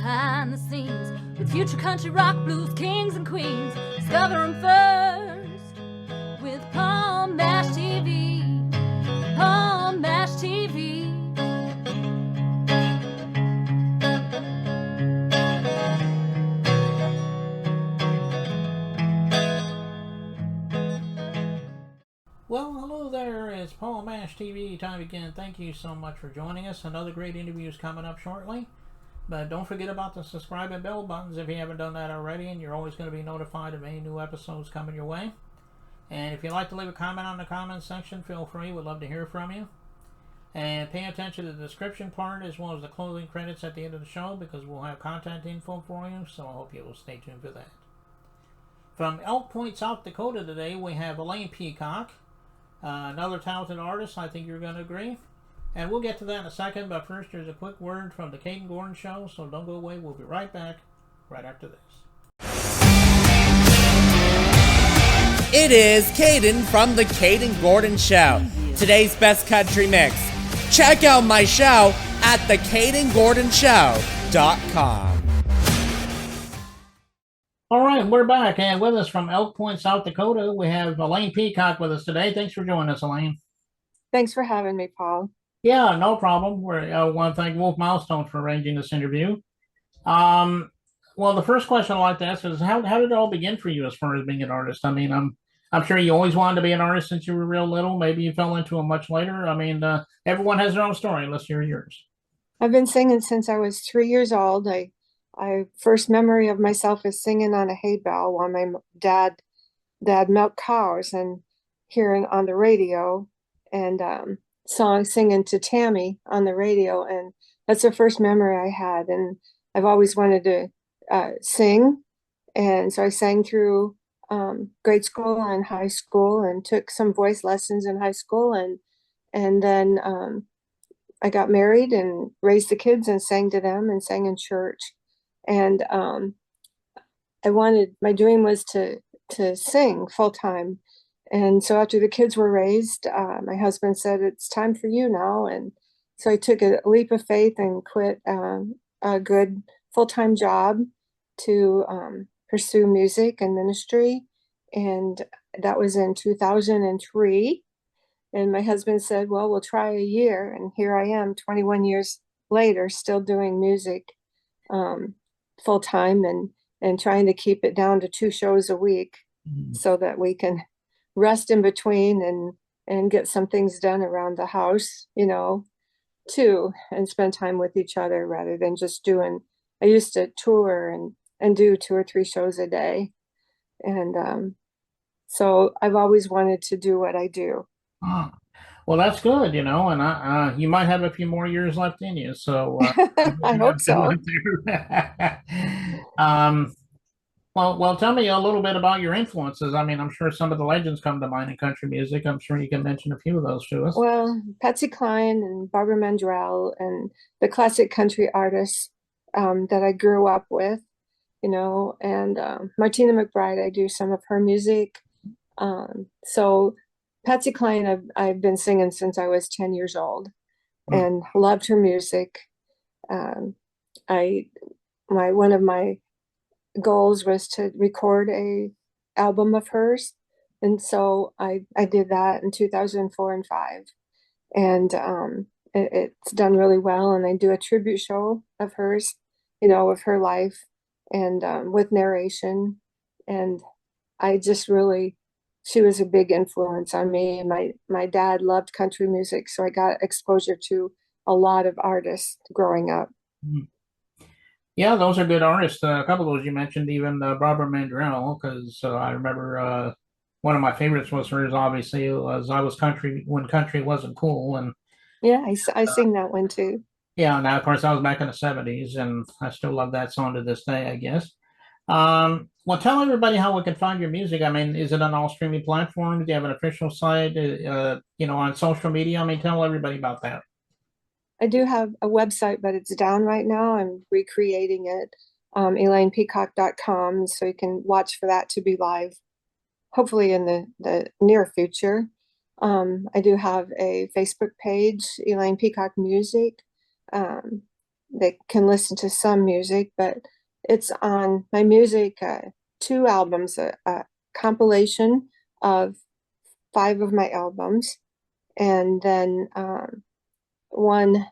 behind the scenes with future country rock blues kings and queens. Discover them first with Palm Mash TV. Palm Mash TV. Well, hello there. It's Paul Mash TV time again. Thank you so much for joining us. Another great interview is coming up shortly. But don't forget about the subscribe and bell buttons if you haven't done that already, and you're always going to be notified of any new episodes coming your way. And if you'd like to leave a comment on the comments section, feel free. We'd love to hear from you. And pay attention to the description part as well as the closing credits at the end of the show, because we'll have contact info for you, so I hope you will stay tuned for that. From Elk Point, South Dakota today, we have Elaine Peacock. Another talented artist, I think you're going to agree. And we'll get to that in a second, but first there's a quick word from the Caden Gordon Show, so don't go away. We'll be right back right after this. It is Caden from the Caden Gordon Show, today's best country mix. Check out my show at thecadengordonshow.com. All right, we're back, and with us from Elk Point, South Dakota, we have Elaine Peacock with us today. Thanks for joining us, Elaine. Thanks for having me, Paul. Yeah, no problem. We want to thank Wolf Milestone for arranging this interview. Well, the first question I'd like to ask is, how did it all begin for you as far as being an artist? I mean, I'm sure you always wanted to be an artist since you were real little. Maybe you fell into it much later. I mean, everyone has their own story. Let's hear yours. I've been singing since I was 3 years old. I first memory of myself is singing on a hay bale while my dad milked cows, and hearing on the radio and singing to Tammy on the radio, and that's the first memory I had. And I've always wanted to sing, and so I sang through grade school and high school, and took some voice lessons in high school, and then I got married and raised the kids and sang to them and sang in church. And my dream was to sing full time. And so after the kids were raised, my husband said, "It's time for you now." And so I took a leap of faith and quit a good full-time job to pursue music and ministry. And that was in 2003. And my husband said, "Well, we'll try a year." And here I am 21 years later, still doing music full time, and trying to keep it down to 2 shows a week so that we can rest in between and get some things done around the house, too, and spend time with each other rather than just I used to tour and do 2 or 3 shows a day. And so I've always wanted to do what I do. Ah, well, that's good, and you might have a few more years left in you, so I hope so. Well, tell me a little bit about your influences. I mean, I'm sure some of the legends come to mind in country music. I'm sure you can mention a few of those to us. Well, Patsy Cline and Barbara Mandrell and the classic country artists that I grew up with, and Martina McBride, I do some of her music. So Patsy Cline, I've been singing since I was 10 years old and loved her music. One of my goals was to record a album of hers, and so I did that in 2004 and 5, and it's done really well. And I do a tribute show of hers, of her life, and with narration. And I just really, she was a big influence on me. My dad loved country music, so I got exposure to a lot of artists growing up. Yeah, those are good artists. A couple of those you mentioned, even Barbara Mandrell, because I remember one of my favorites was hers, obviously, was "I Was Country When Country Wasn't Cool." And yeah, I sing that one too. Yeah, now, of course, I was back in the 70s, and I still love that song to this day, I guess. Well, tell everybody how we can find your music. I mean, is it on all streaming platforms? Do you have an official site, on social media? I mean, tell everybody about that. I do have a website, but it's down right now. I'm recreating it, ElainePeacock.com, so you can watch for that to be live, hopefully in the near future. I do have a Facebook page, Elaine Peacock Music. they can listen to some music, but it's on my music, 2 albums, a compilation of 5 of my albums, and then one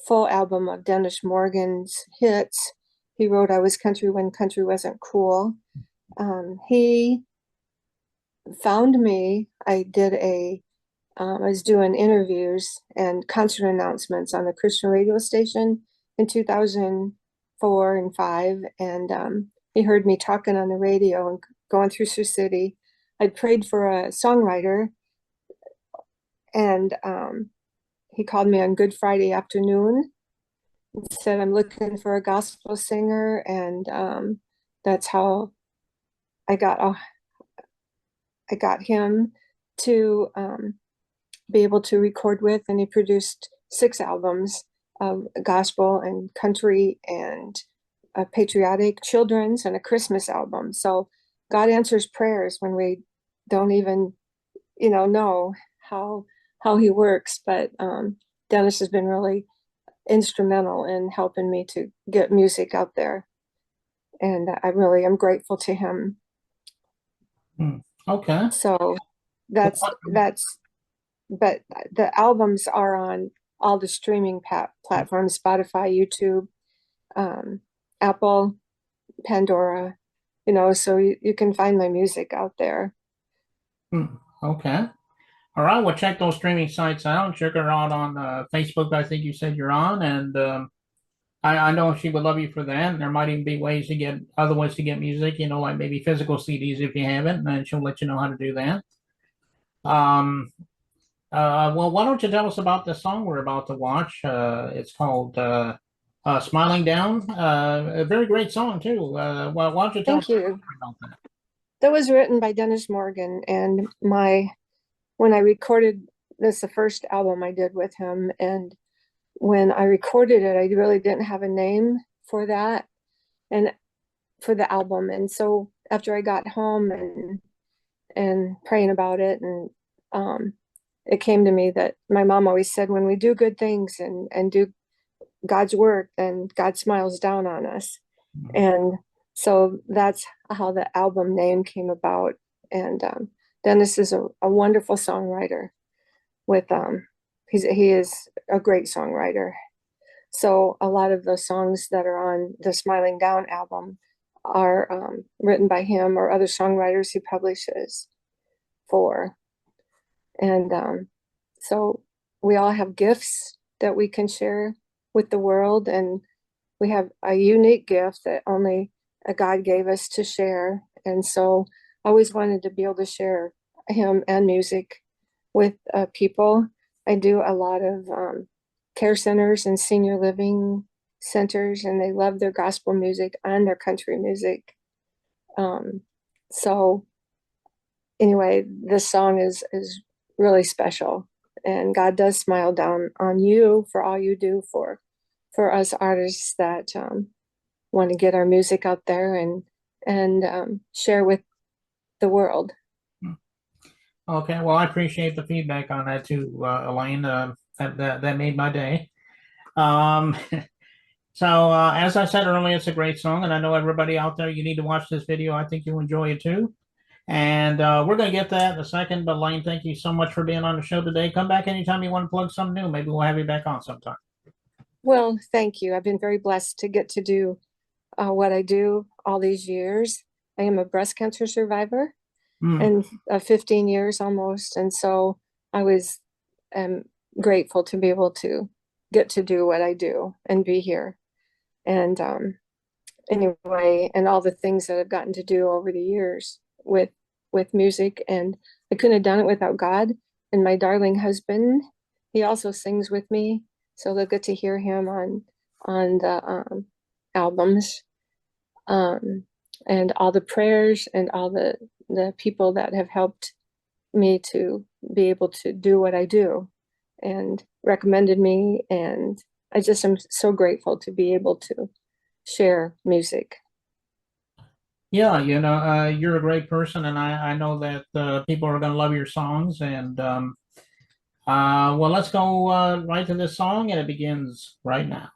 full album of Dennis Morgan's hits. He wrote I Was Country When Country Wasn't Cool. He found me. I was doing interviews and concert announcements on the Christian radio station in 2004 and 5. And he heard me talking on the radio and going through Sioux City. I'd prayed for a songwriter, and he called me on Good Friday afternoon and said, I'm looking for a gospel singer. And that's how I got him to be able to record with, and he produced 6 albums of gospel and country and a patriotic, children's, and a Christmas album. So God answers prayers when we don't even, know how he works. But Dennis has been really instrumental in helping me to get music out there, and I really am grateful to him. Okay. So that's but the albums are on all the streaming platforms: Spotify, YouTube, Apple, Pandora, so you can find my music out there. Okay. All right. Well, check those streaming sites out. Check her out on Facebook. I think you said you're on, and I know she would love you for that. And there might even be other ways to get music, like maybe physical CDs if you haven't, and she'll let you know how to do that. Well, why don't you tell us about the song we're about to watch? It's called Smiling Down. A very great song, too. Well, why don't you tell us Thank you. about that? That was written by Dennis Morgan, and when I recorded this, the first album I did with him, and when I recorded it, I really didn't have a name for that and for the album. And so after I got home and praying about it, and it came to me that my mom always said, when we do good things and do God's work, then God smiles down on us. And so that's how the album name came about. And Dennis is a wonderful songwriter with he is a great songwriter. So a lot of the songs that are on the Smiling Down album are written by him or other songwriters he publishes for. And so we all have gifts that we can share with the world, and we have a unique gift that only God gave us to share. And so I always wanted to be able to share him and music with people. I do a lot of care centers and senior living centers, and they love their gospel music and their country music. So anyway, this song is really special, and God does smile down on you for all you do for us artists that want to get our music out there and share with the world. Okay, well, I appreciate the feedback on that too, Elaine. That made my day. So as I said earlier, it's a great song, and I know everybody out there, you need to watch this video. I think you'll enjoy it too. And we're going to get that in a second. But Elaine, thank you so much for being on the show today. Come back anytime you want to plug something new. Maybe we'll have you back on sometime. Well, thank you. I've been very blessed to get to do what I do all these years. I am a breast cancer survivor, and 15 years almost. And so I was grateful to be able to get to do what I do and be here. And anyway, and all the things that I've gotten to do over the years with music, and I couldn't have done it without God. And my darling husband, he also sings with me, so they'll get to hear him on the albums, and all the prayers and all the people that have helped me to be able to do what I do and recommended me. And I just am so grateful to be able to share music. Yeah, you're a great person, and I know that people are going to love your songs. And well, let's go right to this song, and it begins right now.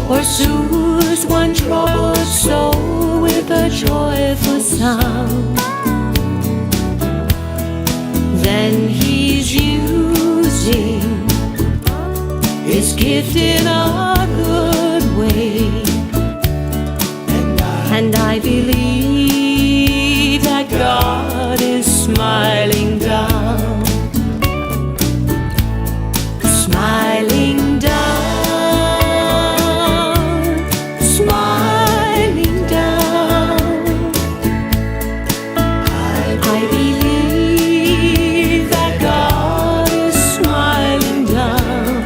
or soothes one troubled soul with a joyful sound. Then he's using his gift in a good way. And I believe that God is smiling down, smiling down, smiling down. I believe that God is smiling down.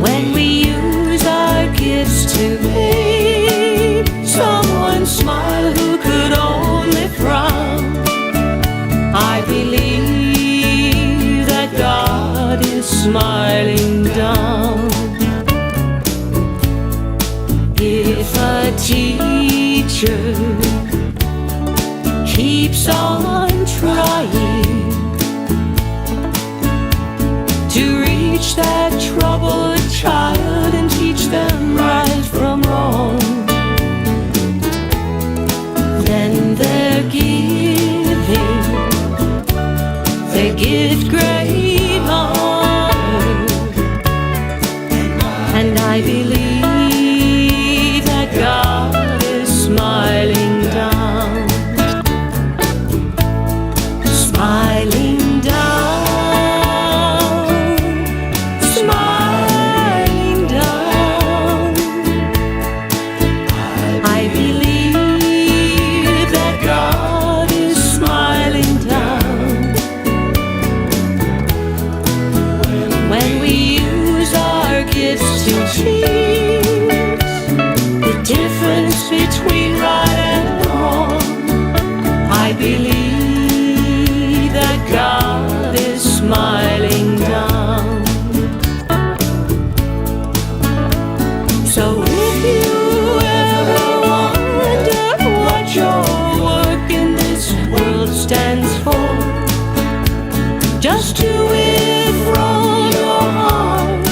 When we use our gifts to make someone smile who could only frown, I believe that God is smiling down. If a teacher keeps on trying to reach that troubled child and teach them right from wrong, then they're giving their gift great honor. And I believe that God is smiling down, smiling down, smiling down. I believe that God is smiling down. When we use our gifts to teach the difference between right and wrong, I believe that God is smiling down. So if you ever wonder what your work in this world stands for, just do it from your heart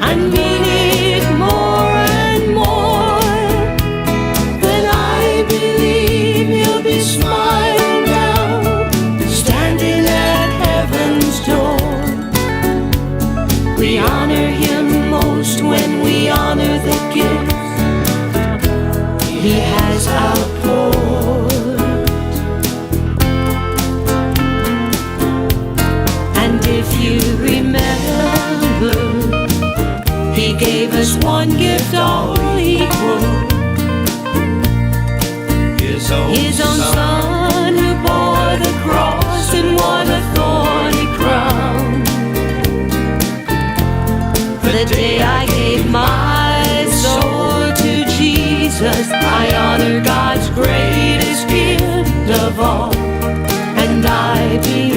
and mean it more and more. Then I believe you'll be smiling down, standing at heaven's door. We honor him most when we honor the gifts he has outpoured. And if you remember, he gave us one gift all equal, his own son who bore the cross and won a thorny crown. The day I gave my soul to Jesus, I honor God's greatest gift of all. And I believe